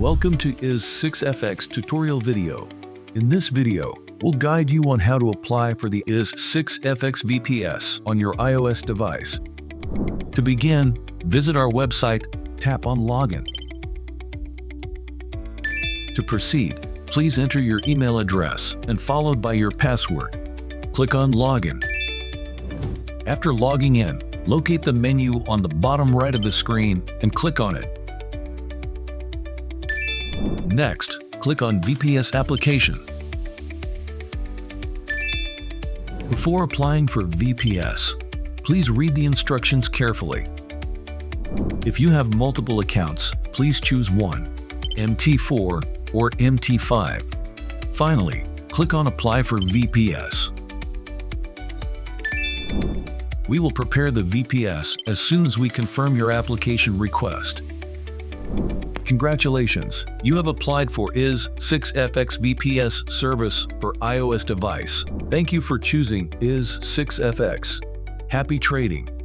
Welcome to IS6FX tutorial video. In this video, we'll guide you on how to apply for the IS6FX VPS on your iOS device. To begin, visit our website, tap on Login. To proceed, please enter your email address and followed by your password. Click on Login. After logging in, locate the menu on the bottom right of the screen and click on it. Next, click on VPS Application. Before applying for VPS, please read the instructions carefully. If you have multiple accounts, please choose one, MT4 or MT5. Finally, click on Apply for VPS. We will prepare the VPS as soon as we confirm your application request. Congratulations, you have applied for IS6FX VPS service for iOS device. Thank you for choosing IS6FX. Happy trading!